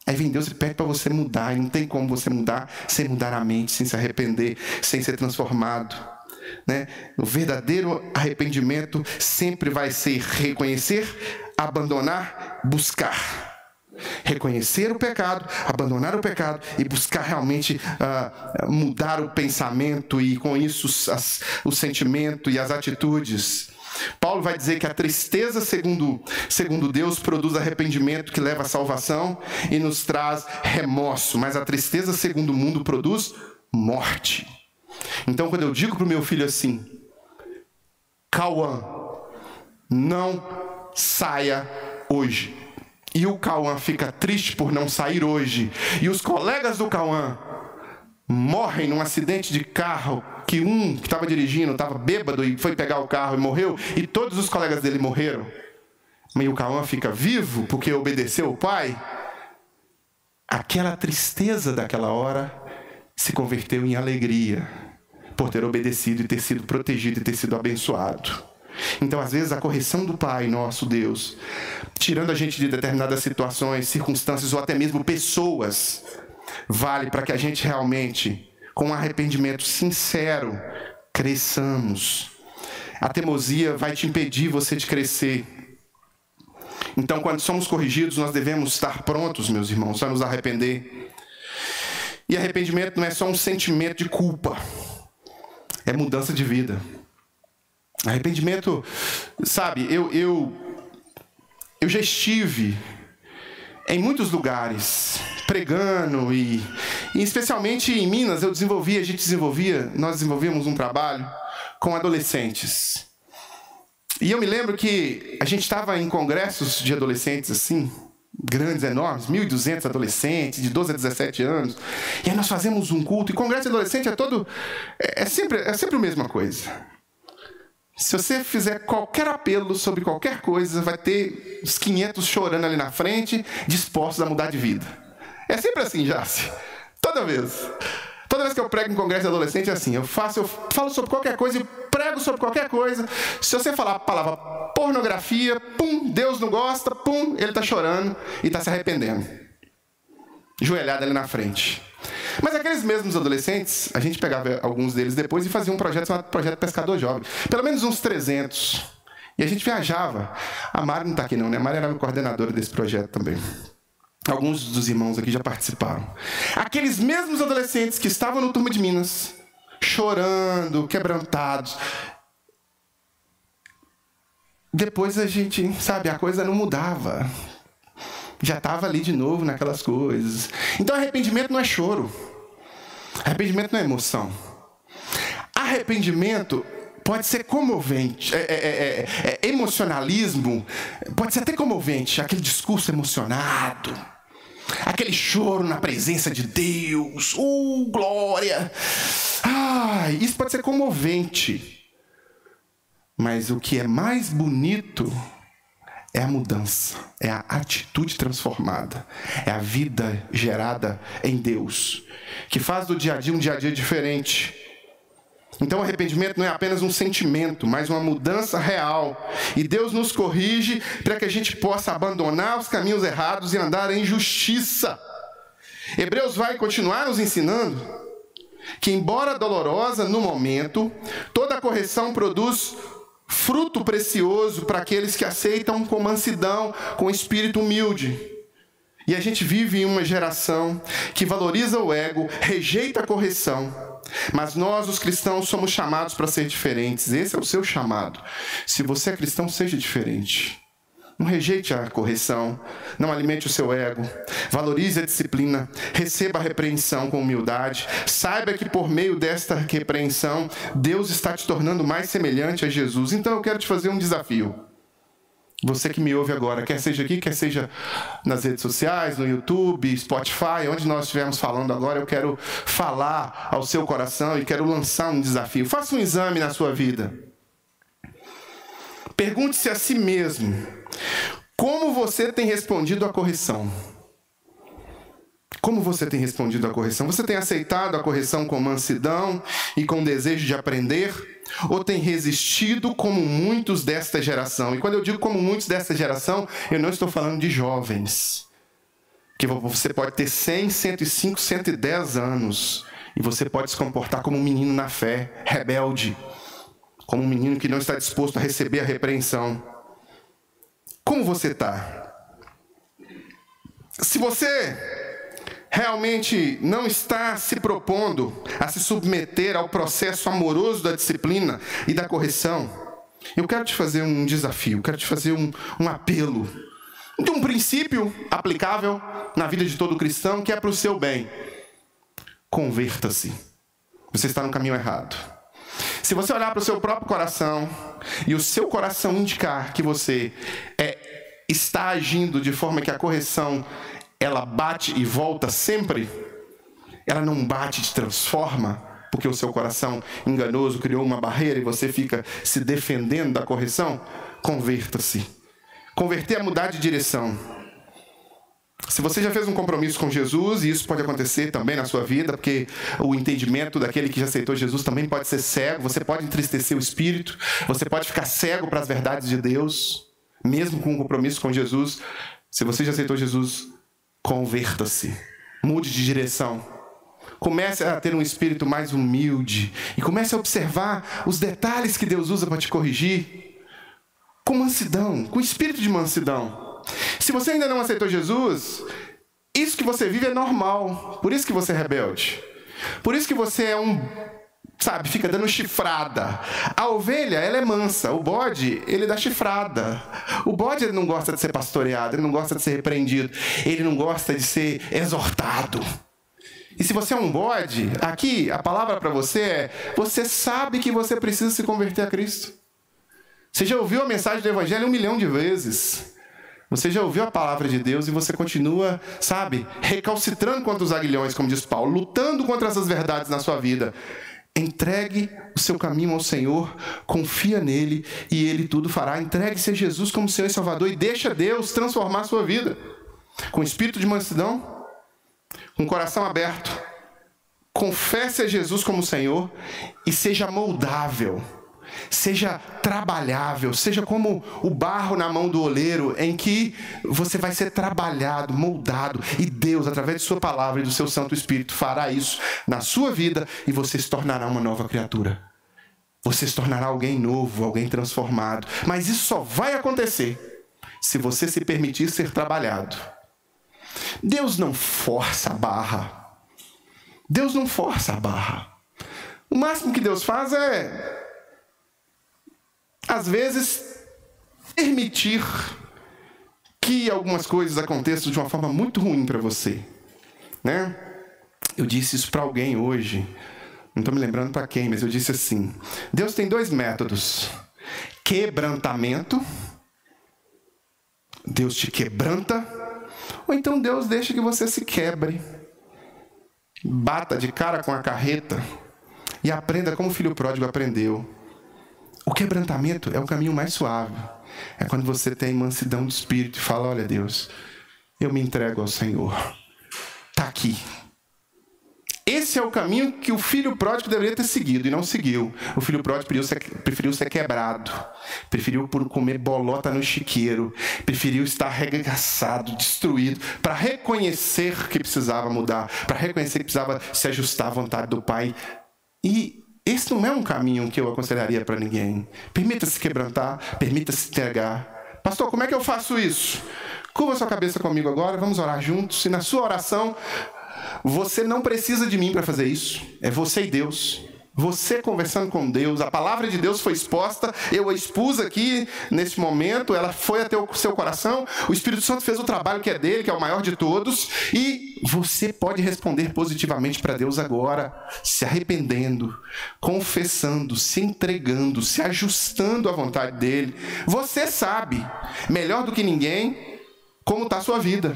Aí vem Deus e pede para você mudar. E não tem como você mudar sem mudar a mente, sem se arrepender, sem ser transformado. Né? O verdadeiro arrependimento sempre vai ser reconhecer, abandonar, buscar. Reconhecer o pecado, abandonar o pecado e buscar realmente mudar o pensamento e com isso o sentimento e as atitudes. Paulo vai dizer que a tristeza, segundo Deus, produz arrependimento que leva à salvação e nos traz remorso. Mas a tristeza, segundo o mundo, produz morte. Então, quando eu digo para o meu filho assim: Cauã, não saia hoje. E o Cauã fica triste por não sair hoje. E os colegas do Cauã morrem num acidente de carro, que estava dirigindo, estava bêbado e foi pegar o carro e morreu, e todos os colegas dele morreram. Mas o Cauã fica vivo porque obedeceu o pai. Aquela tristeza daquela hora se converteu em alegria por ter obedecido e ter sido protegido e ter sido abençoado. Então, às vezes, a correção do Pai, nosso Deus, tirando a gente de determinadas situações, circunstâncias ou até mesmo pessoas, vale para que a gente realmente, com um arrependimento sincero, cresçamos. A teimosia vai te impedir você de crescer. Então, quando somos corrigidos, nós devemos estar prontos, meus irmãos, a nos arrepender. E arrependimento não é só um sentimento de culpa, é mudança de vida. Arrependimento, sabe, eu já estive em muitos lugares pregando e especialmente em Minas nós desenvolvíamos um trabalho com adolescentes. E eu me lembro que a gente estava em congressos de adolescentes assim, grandes, enormes, 1.200 adolescentes, de 12 a 17 anos. E aí nós fazemos um culto, e congresso de adolescente é sempre a mesma coisa. Se você fizer qualquer apelo sobre qualquer coisa, vai ter os 500 chorando ali na frente, dispostos a mudar de vida. É sempre assim, Jace. Toda vez que eu prego em congresso de adolescente é assim. Eu falo sobre qualquer coisa e prego sobre qualquer coisa. Se você falar a palavra pornografia, pum, Deus não gosta, pum, ele está chorando e está se arrependendo. Joelhado ali na frente. Mas aqueles mesmos adolescentes, a gente pegava alguns deles depois e fazia um projeto chamado Projeto Pescador Jovem. Pelo menos uns 300. E a gente viajava. A Mari não está aqui não, né? A Mari era a coordenadora desse projeto também. Alguns dos irmãos aqui já participaram. Aqueles mesmos adolescentes que estavam no Turma de Minas, chorando, quebrantados. Depois a gente, sabe, a coisa não mudava. Já estava ali de novo naquelas coisas. Então arrependimento não é choro. Arrependimento não é emoção. Arrependimento pode ser comovente. Emocionalismo pode ser até comovente. Aquele discurso emocionado. Aquele choro na presença de Deus. Glória! Isso pode ser comovente. Mas o que é mais bonito é a mudança, é a atitude transformada, é a vida gerada em Deus, que faz do dia a dia um dia a dia diferente. Então o arrependimento não é apenas um sentimento, mas uma mudança real. E Deus nos corrige para que a gente possa abandonar os caminhos errados e andar em justiça. Hebreus vai continuar nos ensinando que, embora dolorosa no momento, toda correção produz fruto precioso para aqueles que aceitam com mansidão, com espírito humilde. E a gente vive em uma geração que valoriza o ego, rejeita a correção. Mas nós, os cristãos, somos chamados para ser diferentes. Esse é o seu chamado. Se você é cristão, seja diferente. Não rejeite a correção, não alimente o seu ego, valorize a disciplina, receba a repreensão com humildade, saiba que por meio desta repreensão, Deus está te tornando mais semelhante a Jesus. Então eu quero te fazer um desafio. Você que me ouve agora, quer seja aqui, quer seja nas redes sociais, no YouTube, Spotify, onde nós estivermos falando agora, eu quero falar ao seu coração e quero lançar um desafio. Faça um exame na sua vida. Pergunte-se a si mesmo, como você tem respondido à correção? Como você tem respondido à correção? Você tem aceitado a correção com mansidão e com desejo de aprender? Ou tem resistido como muitos desta geração? E quando eu digo como muitos desta geração, eu não estou falando de jovens. Que você pode ter 100, 105, 110 anos. E você pode se comportar como um menino na fé, rebelde. Como um menino que não está disposto a receber a repreensão. Como você está? Se você realmente não está se propondo a se submeter ao processo amoroso da disciplina e da correção, eu quero te fazer um desafio, quero te fazer um apelo de um princípio aplicável na vida de todo cristão, que é para o seu bem. Converta-se. Você está no caminho errado. Se você olhar para o seu próprio coração e o seu coração indicar que você está agindo de forma que a correção ela bate e volta sempre, ela não bate e te transforma, porque o seu coração enganoso criou uma barreira e você fica se defendendo da correção, converta-se. Converter é mudar de direção. Se você já fez um compromisso com Jesus, e isso pode acontecer também na sua vida, porque o entendimento daquele que já aceitou Jesus também pode ser cego, você pode entristecer o espírito, você pode ficar cego para as verdades de Deus, mesmo com um compromisso com Jesus. Se você já aceitou Jesus, converta-se, mude de direção, comece a ter um espírito mais humilde e comece a observar os detalhes que Deus usa para te corrigir com mansidão, com espírito de mansidão. Se você ainda não aceitou Jesus, isso que você vive é normal. Por isso que você é rebelde. Por isso que você é fica dando chifrada. A ovelha, ela é mansa. O bode, ele dá chifrada. O bode, ele não gosta de ser pastoreado, ele não gosta de ser repreendido, ele não gosta de ser exortado. E se você é um bode, aqui a palavra para você é: você sabe que você precisa se converter a Cristo. Você já ouviu a mensagem do Evangelho 1 milhão de vezes. Você já ouviu a palavra de Deus e você continua, recalcitrando contra os aguilhões, como diz Paulo, lutando contra essas verdades na sua vida. Entregue o seu caminho ao Senhor, confia nele e ele tudo fará. Entregue-se a Jesus como Senhor e Salvador e deixa Deus transformar a sua vida. Com espírito de mansidão, com coração aberto, confesse a Jesus como Senhor e seja moldável. Seja trabalhável, seja como o barro na mão do oleiro, em que você vai ser trabalhado, moldado, e Deus, através de sua palavra e do seu Santo Espírito, fará isso na sua vida e você se tornará uma nova criatura. Você se tornará alguém novo, alguém transformado. Mas isso só vai acontecer se você se permitir ser trabalhado. Deus não força a barra. Deus não força a barra. O máximo que Deus faz é, às vezes, permitir que algumas coisas aconteçam de uma forma muito ruim para você, né? Eu disse isso para alguém hoje, não estou me lembrando para quem, mas eu disse assim: Deus tem 2 métodos: quebrantamento, Deus te quebranta, ou então Deus deixa que você se quebre, bata de cara com a carreta e aprenda como o filho pródigo aprendeu. O quebrantamento é o caminho mais suave. É quando você tem mansidão de espírito e fala: olha, Deus, eu me entrego ao Senhor. Está aqui. Esse é o caminho que o filho pródigo deveria ter seguido e não seguiu. O filho pródigo preferiu ser quebrado. Preferiu comer bolota no chiqueiro. Preferiu estar arregaçado, destruído, para reconhecer que precisava mudar, para reconhecer que precisava se ajustar à vontade do Pai. E esse não é um caminho que eu aconselharia para ninguém. Permita-se quebrantar, permita-se entregar. Pastor, como é que eu faço isso? Curva sua cabeça comigo agora, vamos orar juntos. E na sua oração, você não precisa de mim para fazer isso. É você e Deus. Você conversando com Deus, a palavra de Deus foi exposta, eu a expus aqui nesse momento, ela foi até o seu coração, o Espírito Santo fez o trabalho que é dele, que é o maior de todos, e você pode responder positivamente para Deus agora, se arrependendo, confessando, se entregando, se ajustando à vontade dele. Você sabe, melhor do que ninguém, como está a sua vida.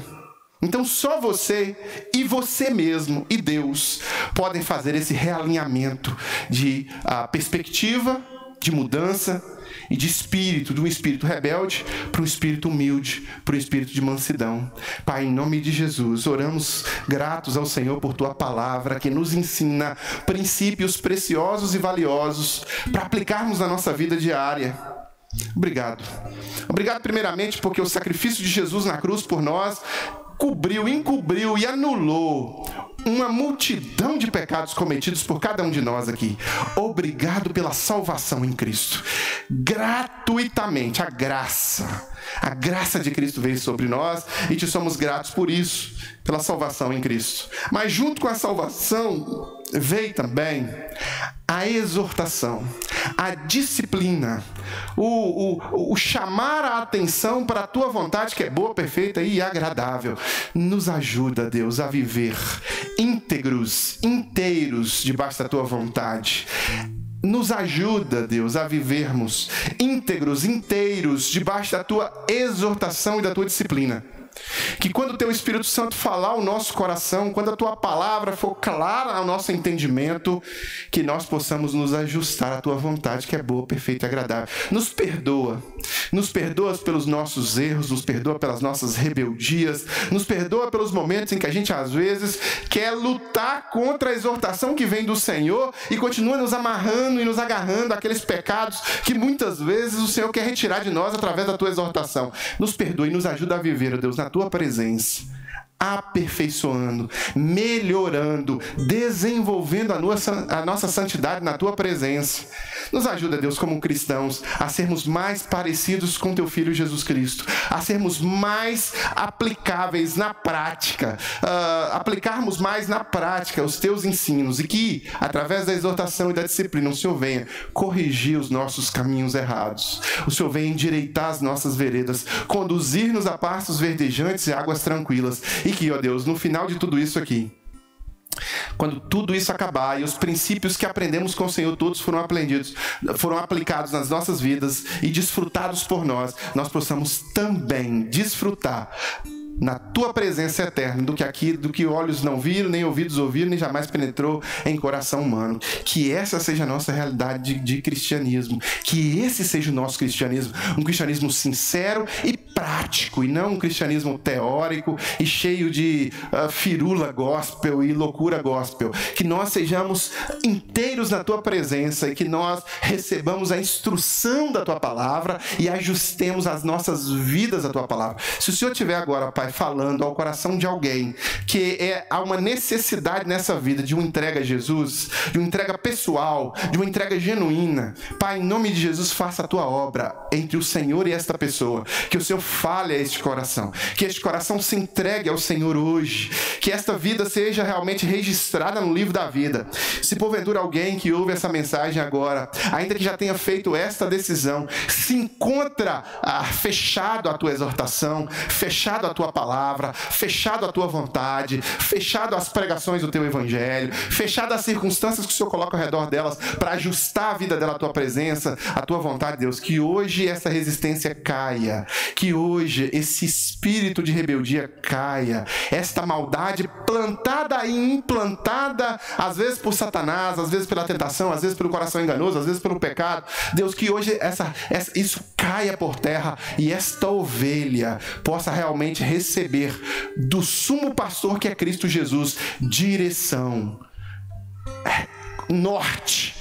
Então só você e você mesmo e Deus podem fazer esse realinhamento de perspectiva, de mudança e de espírito, de um espírito rebelde para um espírito humilde, para um espírito de mansidão. Pai, em nome de Jesus, oramos gratos ao Senhor por Tua palavra que nos ensina princípios preciosos e valiosos para aplicarmos na nossa vida diária. Obrigado. Obrigado primeiramente porque o sacrifício de Jesus na cruz por nós cobriu, encobriu e anulou uma multidão de pecados cometidos por cada um de nós aqui. Obrigado pela salvação em Cristo. Gratuitamente, a graça de Cristo veio sobre nós e te somos gratos por isso, pela salvação em Cristo. Mas junto com a salvação veio também a exortação, a disciplina, o chamar a atenção para a Tua vontade que é boa, perfeita e agradável. Nos ajuda, Deus, a viver íntegros, inteiros debaixo da Tua vontade. Nos ajuda, Deus, a vivermos íntegros, inteiros debaixo da Tua exortação e da Tua disciplina. Que quando o Teu Espírito Santo falar ao nosso coração, quando a Tua palavra for clara ao nosso entendimento, que nós possamos nos ajustar à Tua vontade, que é boa, perfeita e agradável. Nos perdoa pelos nossos erros, nos perdoa pelas nossas rebeldias, nos perdoa pelos momentos em que a gente às vezes quer lutar contra a exortação que vem do Senhor e continua nos amarrando e nos agarrando àqueles pecados que muitas vezes o Senhor quer retirar de nós através da Tua exortação. Nos perdoa e nos ajuda a viver, ó Deus, na Tua presença, aperfeiçoando, melhorando, desenvolvendo a nossa santidade na Tua presença. Nos ajuda, Deus, como cristãos, a sermos mais parecidos com Teu Filho Jesus Cristo, a sermos mais aplicáveis na prática, aplicarmos mais na prática os Teus ensinos e que, através da exortação e da disciplina, o Senhor venha corrigir os nossos caminhos errados, o Senhor venha endireitar as nossas veredas, conduzir-nos a pastos verdejantes e águas tranquilas. E que, ó Deus, no final de tudo isso aqui, quando tudo isso acabar e os princípios que aprendemos com o Senhor todos foram aplicados nas nossas vidas e desfrutados por nós, nós possamos também desfrutar na Tua presença eterna do que olhos não viram, nem ouvidos ouviram, nem jamais penetrou em coração humano. Que essa seja a nossa realidade de cristianismo, que esse seja o nosso cristianismo, um cristianismo sincero e prático, e não um cristianismo teórico e cheio de firula gospel e loucura gospel. Que nós sejamos inteiros na Tua presença e que nós recebamos a instrução da Tua palavra e ajustemos as nossas vidas à Tua palavra. Se o Senhor tiver agora, Pai, falando ao coração de alguém que há uma necessidade nessa vida de uma entrega a Jesus, de uma entrega pessoal, de uma entrega genuína, Pai, em nome de Jesus, faça a Tua obra entre o Senhor e esta pessoa, que o Senhor fale a este coração, que este coração se entregue ao Senhor hoje, que esta vida seja realmente registrada no livro da vida. Se porventura alguém que ouve essa mensagem agora, ainda que já tenha feito esta decisão, se encontra fechado à Tua exortação, fechado à Tua palavra, fechado à Tua vontade, fechado às pregações do Teu Evangelho, fechado às circunstâncias que o Senhor coloca ao redor delas para ajustar a vida dela à Tua presença, à Tua vontade, Deus, que hoje essa resistência caia, que hoje esse espírito de rebeldia caia, esta maldade plantada e implantada, às vezes por Satanás, às vezes pela tentação, às vezes pelo coração enganoso, às vezes pelo pecado, Deus, que hoje isso caia por terra e esta ovelha possa realmente receber do sumo pastor que é Cristo Jesus direção, norte,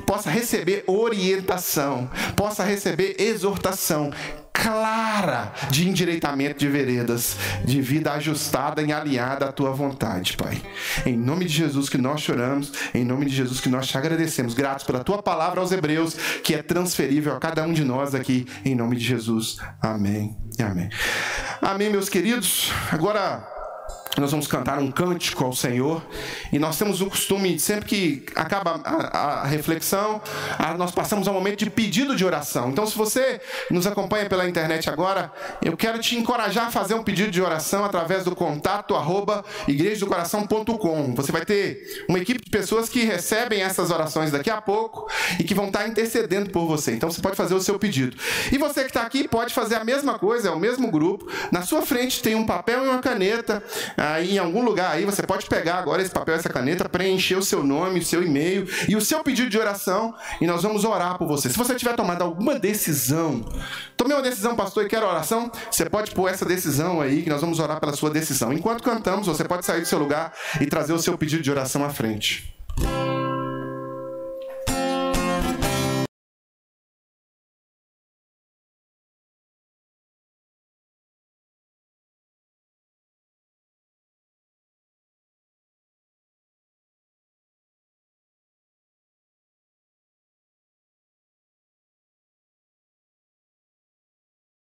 possa receber orientação, possa receber exortação clara de endireitamento de veredas, de vida ajustada e alinhada à Tua vontade, Pai. Em nome de Jesus que nós choramos, em nome de Jesus que nós te agradecemos, gratos pela Tua palavra aos Hebreus, que é transferível a cada um de nós aqui, em nome de Jesus. Amém e amém. Amém, meus queridos. Agora, nós vamos cantar um cântico ao Senhor, e nós temos o costume, sempre que acaba a reflexão, nós passamos a um momento de pedido de oração. Então, se você nos acompanha pela internet agora, eu quero te encorajar a fazer um pedido de oração através do contato@igrejadocoração.com. Você vai ter uma equipe de pessoas que recebem essas orações daqui a pouco e que vão estar intercedendo por você. Então, você pode fazer o seu pedido. E você que está aqui pode fazer a mesma coisa, é o mesmo grupo. Na sua frente tem um papel e uma caneta. Aí, em algum lugar aí, você pode pegar agora esse papel e essa caneta, preencher o seu nome, o seu e-mail e o seu pedido de oração, e nós vamos orar por você. Se você tiver tomado alguma decisão, tomei uma decisão, pastor, e quero oração, você pode pôr essa decisão aí, que nós vamos orar pela sua decisão. Enquanto cantamos, você pode sair do seu lugar e trazer o seu pedido de oração à frente.